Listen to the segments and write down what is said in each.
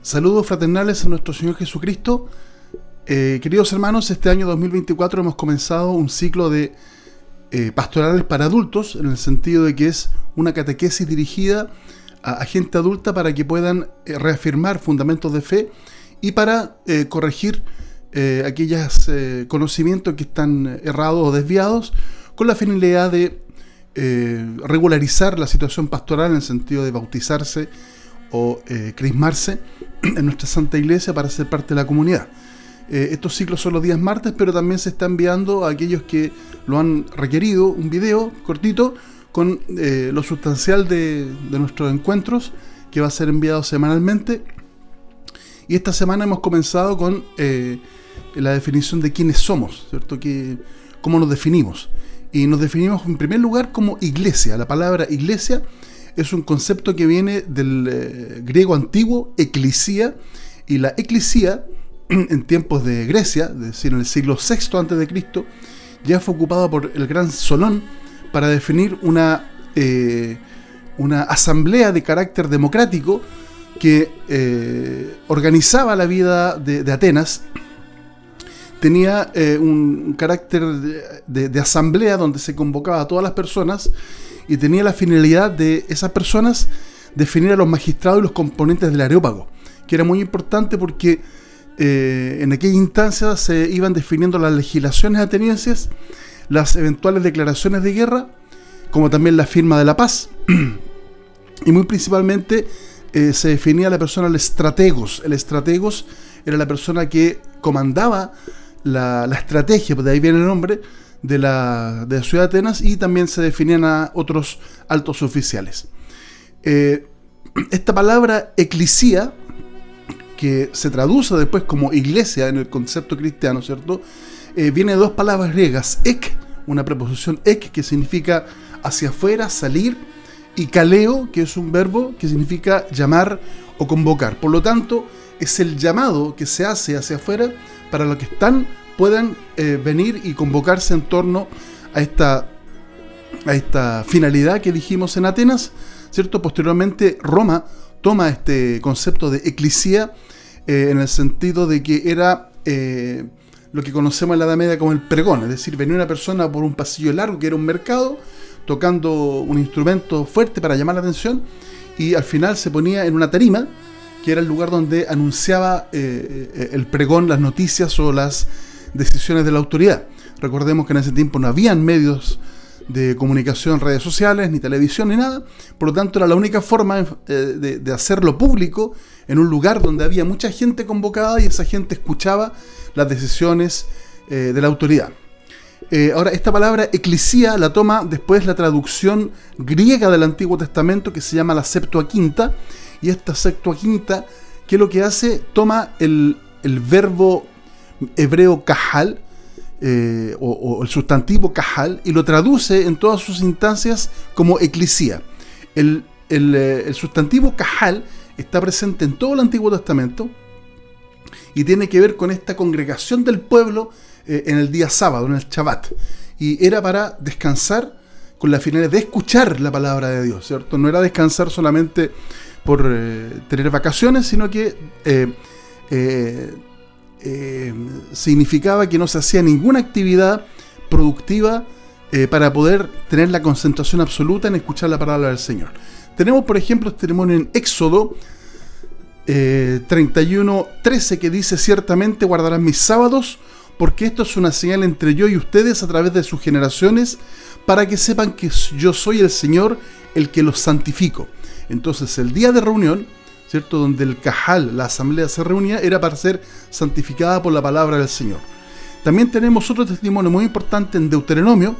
Saludos fraternales a nuestro Señor Jesucristo. Queridos hermanos, este año 2024 hemos comenzado un ciclo de pastorales para adultos, en el sentido de que es una catequesis dirigida a gente adulta para que puedan reafirmar fundamentos de fe y para corregir aquellos conocimientos que están errados o desviados, con la finalidad de regularizar la situación pastoral en el sentido de bautizarse o crismarse en nuestra Santa Iglesia para ser parte de la comunidad. Estos ciclos son los días martes, pero también se está enviando a aquellos que lo han requerido un video cortito con lo sustancial de nuestros encuentros, que va a ser enviado semanalmente. Y esta semana hemos comenzado con la definición de quiénes somos, ¿cierto? Cómo nos definimos. Y nos definimos en primer lugar como iglesia. La palabra iglesia es un concepto que viene del griego antiguo, eclesia, y la eclesia en tiempos de Grecia, es decir, en el siglo VI a.C., ya fue ocupada por el gran Solón para definir una asamblea de carácter democrático que organizaba la vida de Atenas. Tenía un carácter de asamblea donde se convocaba a todas las personas y tenía la finalidad de esas personas definir a los magistrados y los componentes del Areópago, que era muy importante porque en aquella instancia se iban definiendo las legislaciones atenienses, las eventuales declaraciones de guerra, como también la firma de la paz, y muy principalmente se definía la persona el estrategos. El estrategos era la persona que comandaba la estrategia, pues de ahí viene el nombre, de la ciudad de Atenas, y también se definían a otros altos oficiales. Esta palabra eclesia, que se traduce después como iglesia en el concepto cristiano, ¿cierto? Viene de dos palabras griegas, una preposición ek, que significa hacia afuera, salir, y kaleo, que es un verbo que significa llamar o convocar. Por lo tanto, es el llamado que se hace hacia afuera para los que puedan venir y convocarse en torno a esta finalidad que dijimos en Atenas, ¿cierto? Posteriormente Roma toma este concepto de eclesia en el sentido de que era lo que conocemos en la Edad Media como el pregón, es decir, venía una persona por un pasillo largo que era un mercado, tocando un instrumento fuerte para llamar la atención, y al final se ponía en una tarima, que era el lugar donde anunciaba el pregón, las noticias o las decisiones de la autoridad. Recordemos que en ese tiempo no habían medios de comunicación, redes sociales, ni televisión, ni nada. Por lo tanto, era la única forma de hacerlo público en un lugar donde había mucha gente convocada y esa gente escuchaba las decisiones de la autoridad. Ahora, esta palabra eclesia la toma después la traducción griega del Antiguo Testamento, que se llama la Septuaginta, y esta Septuaginta, ¿qué es lo que hace? Toma el verbo hebreo kahal, o el sustantivo kahal, y lo traduce en todas sus instancias como eclesia. El sustantivo kahal está presente en todo el Antiguo Testamento y tiene que ver con esta congregación del pueblo en el día sábado, en el Shabbat, y era para descansar con la finalidad de escuchar la palabra de Dios, ¿cierto? No era descansar solamente por tener vacaciones, sino que significaba que no se hacía ninguna actividad productiva para poder tener la concentración absoluta en escuchar la palabra del Señor. Tenemos, por ejemplo, este testimonio en Éxodo 31:13, que dice: ciertamente guardarán mis sábados, porque esto es una señal entre yo y ustedes a través de sus generaciones, para que sepan que yo soy el Señor, el que los santifico. Entonces, el día de reunión, ¿cierto?, donde el Cajal, la asamblea, se reunía, era para ser santificada por la palabra del Señor. También tenemos otro testimonio muy importante en Deuteronomio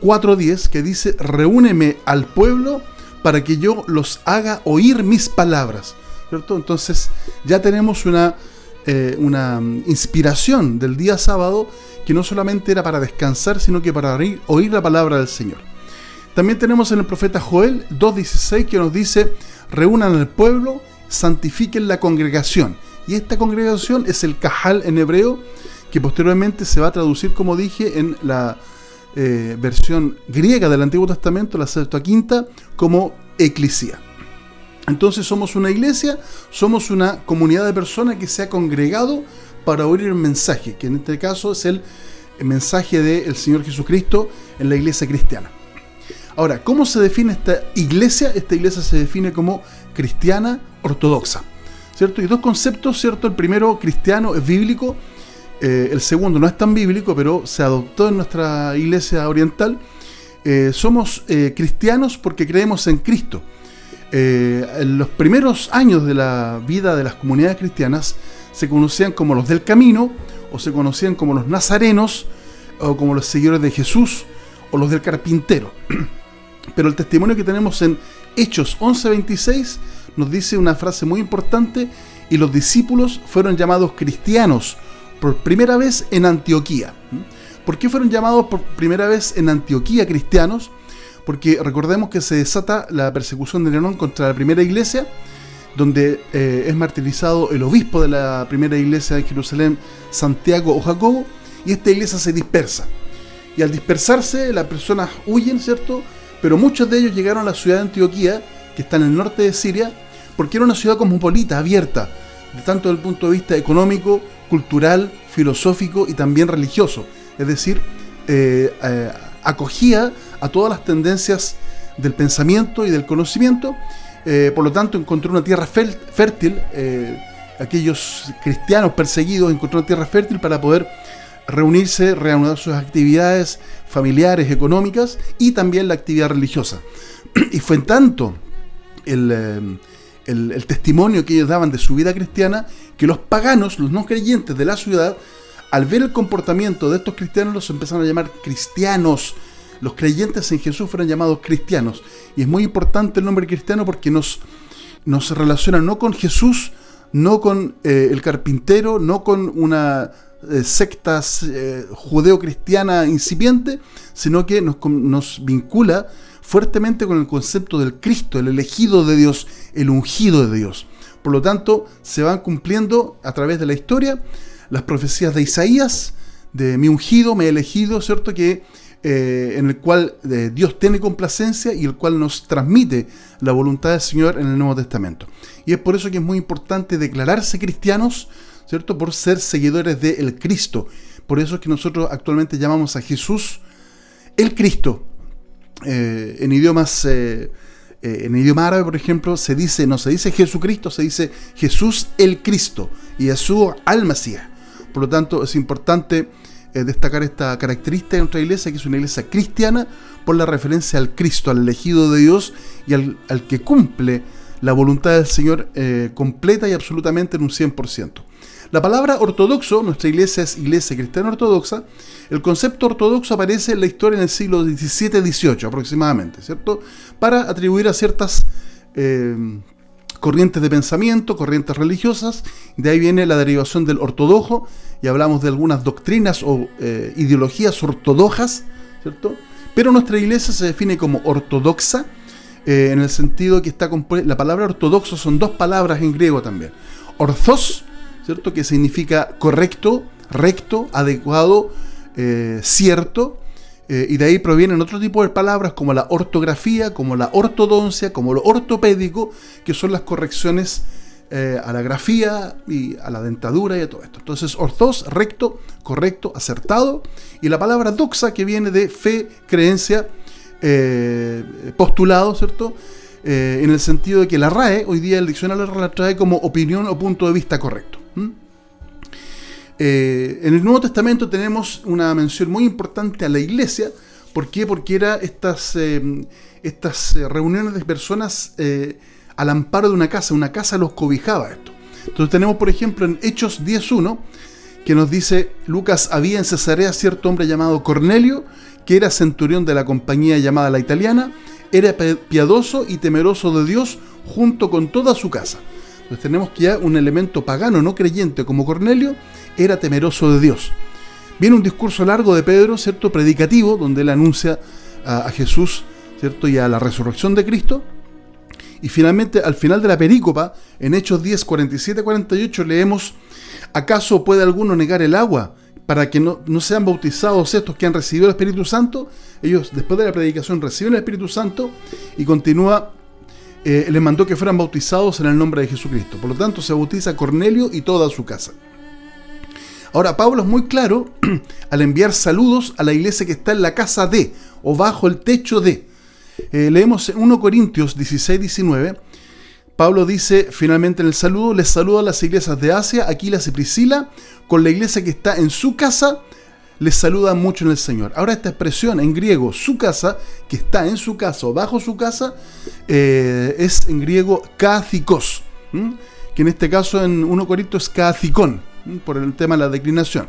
4:10, que dice: reúneme al pueblo para que yo los haga oír mis palabras, ¿cierto? Entonces ya tenemos una inspiración del día sábado, que no solamente era para descansar, sino que para oír la palabra del Señor. También tenemos en el profeta Joel 2:16, que nos dice: reúnan al pueblo, santifiquen la congregación. Y esta congregación es el Cajal en hebreo, que posteriormente se va a traducir, como dije, en la versión griega del Antiguo Testamento, la Septuaginta, como eclesia. Entonces somos una iglesia, somos una comunidad de personas que se ha congregado para oír el mensaje, que en este caso es el mensaje del Señor Jesucristo en la iglesia cristiana. Ahora, ¿cómo se define esta iglesia? Esta iglesia se define como cristiana ortodoxa, ¿cierto? Y dos conceptos, ¿cierto? El primero, cristiano, es bíblico. El segundo no es tan bíblico, pero se adoptó en nuestra iglesia oriental. Somos cristianos porque creemos en Cristo. En los primeros años de la vida de las comunidades cristianas se conocían como los del camino, o se conocían como los nazarenos, o como los seguidores de Jesús, o los del carpintero. Pero el testimonio que tenemos en Hechos 11:26 nos dice una frase muy importante: y los discípulos fueron llamados cristianos por primera vez en Antioquía. ¿Por qué fueron llamados por primera vez en Antioquía cristianos? Porque recordemos que se desata la persecución de Nerón contra la primera iglesia, donde es martirizado el obispo de la primera iglesia de Jerusalén, Santiago o Jacobo, y esta iglesia se dispersa. Y al dispersarse, las personas huyen, ¿cierto? Pero muchos de ellos llegaron a la ciudad de Antioquía, que está en el norte de Siria, porque era una ciudad cosmopolita, abierta, tanto desde el punto de vista económico, cultural, filosófico y también religioso. Es decir, acogía a todas las tendencias del pensamiento y del conocimiento. Por lo tanto, encontró una tierra fértil. Aquellos cristianos perseguidos encontraron una tierra fértil para poder reunirse, reanudar sus actividades familiares, económicas y también la actividad religiosa. Y fue tanto el testimonio que ellos daban de su vida cristiana que los paganos, los no creyentes de la ciudad, al ver el comportamiento de estos cristianos, los empezaron a llamar cristianos. Los creyentes en Jesús fueron llamados cristianos. Y es muy importante el nombre cristiano porque nos relaciona no con Jesús, no con el carpintero, no con una secta judeo-cristiana incipiente, sino que nos vincula fuertemente con el concepto del Cristo, el elegido de Dios, el ungido de Dios. Por lo tanto, se van cumpliendo a través de la historia las profecías de Isaías, de mi ungido, mi elegido, ¿cierto? Que en el cual Dios tiene complacencia y el cual nos transmite la voluntad del Señor en el Nuevo Testamento. Y es por eso que es muy importante declararse cristianos, ¿cierto? Por ser seguidores del Cristo. Por eso es que nosotros actualmente llamamos a Jesús el Cristo. En idioma árabe, por ejemplo, no se dice Jesucristo, se dice Jesús el Cristo, y Yeshua al-Masías. Por lo tanto, es importante destacar esta característica de nuestra iglesia, que es una iglesia cristiana, por la referencia al Cristo, al elegido de Dios y al que cumple la voluntad del Señor completa y absolutamente en un 100%. La palabra ortodoxo, nuestra iglesia es iglesia cristiana ortodoxa. El concepto ortodoxo aparece en la historia en el siglo XVII-XVIII aproximadamente, ¿cierto? Para atribuir a ciertas corrientes de pensamiento, corrientes religiosas. De ahí viene la derivación del ortodoxo, y hablamos de algunas doctrinas o ideologías ortodoxas, ¿cierto? Pero nuestra iglesia se define como ortodoxa, en el sentido que está compuesta. La palabra ortodoxo son dos palabras en griego también. Orthos, ¿cierto? Que significa correcto, recto, adecuado, cierto, y de ahí provienen otro tipo de palabras como la ortografía, como la ortodoncia, como lo ortopédico, que son las correcciones a la grafía y a la dentadura y a todo esto. Entonces, orthos, recto, correcto, acertado, y la palabra doxa, que viene de fe, creencia, postulado, ¿cierto? En el sentido de que la RAE, hoy día el diccionario la trae como opinión o punto de vista correcto. En el Nuevo Testamento tenemos una mención muy importante a la iglesia. ¿Por qué? Porque era estas reuniones de personas al amparo de una casa los cobijaba esto. Entonces tenemos, por ejemplo, en Hechos 10:1, que nos dice: Lucas, había en Cesarea cierto hombre llamado Cornelio, que era centurión de la compañía llamada La Italiana, era piadoso y temeroso de Dios junto con toda su casa. Entonces tenemos que ya un elemento pagano, no creyente, como Cornelio, era temeroso de Dios. Viene un discurso largo de Pedro, ¿cierto? Predicativo, donde él anuncia a Jesús, ¿cierto? Y a la resurrección de Cristo. Y finalmente, al final de la perícopa, en Hechos 10, 47-48, leemos: ¿acaso puede alguno negar el agua para que no sean bautizados estos que han recibido el Espíritu Santo? Ellos, después de la predicación, reciben el Espíritu Santo, y continúa les mandó que fueran bautizados en el nombre de Jesucristo. Por lo tanto, se bautiza Cornelio y toda su casa. Ahora, Pablo es muy claro al enviar saludos a la iglesia que está en la casa de, o bajo el techo de. Leemos en 1 Corintios 16-19. Pablo dice finalmente en el saludo: les saludo a las iglesias de Asia, Aquilas y Priscila, con la iglesia que está en su casa, les saluda mucho en el Señor. Ahora, esta expresión en griego, su casa, que está en su casa o bajo su casa, es en griego kathikos, que en este caso en 1 Corintios es kathikon, por el tema de la declinación.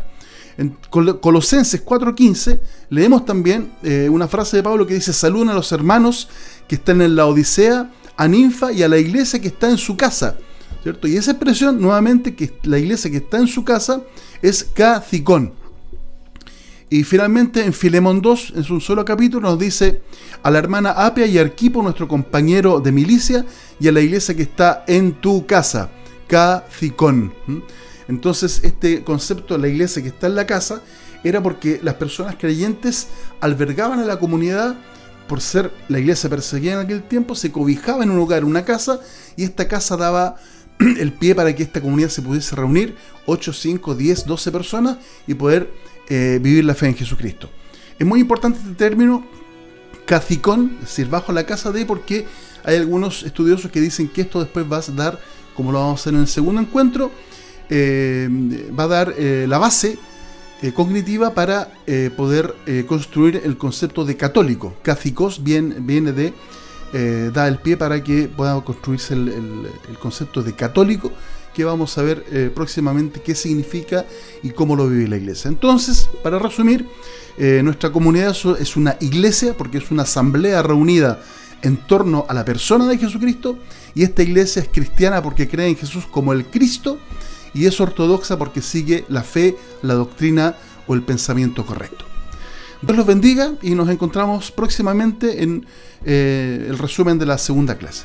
En Colosenses 4:15 leemos también una frase de Pablo que dice: saluden a los hermanos que están en la Odisea, a Ninfa y a la iglesia que está en su casa, ¿cierto? Y esa expresión, nuevamente, que la iglesia que está en su casa, es kathikon. Y finalmente en Filemón 2, en un solo capítulo, nos dice: a la hermana Apia y Arquipo, nuestro compañero de milicia, y a la iglesia que está en tu casa, kathikon. Entonces, este concepto de la iglesia que está en la casa era porque las personas creyentes albergaban a la comunidad. Por ser la iglesia perseguida en aquel tiempo, se cobijaba en un lugar, una casa, y esta casa daba el pie para que esta comunidad se pudiese reunir, 8, 5, 10, 12 personas, y poder vivir la fe en Jesucristo. Es muy importante este término, kathikon, es decir, bajo la casa de, porque hay algunos estudiosos que dicen que esto después va a dar, como lo vamos a hacer en el segundo encuentro, va a dar la base cognitiva para poder construir el concepto de católico. Kathikos viene de da el pie para que pueda construirse el concepto de católico, que vamos a ver próximamente qué significa y cómo lo vive la iglesia. Entonces, para resumir, nuestra comunidad es una iglesia porque es una asamblea reunida en torno a la persona de Jesucristo, y esta iglesia es cristiana porque cree en Jesús como el Cristo, y es ortodoxa porque sigue la fe, la doctrina o el pensamiento correcto. Dios los bendiga y nos encontramos próximamente en el resumen de la segunda clase.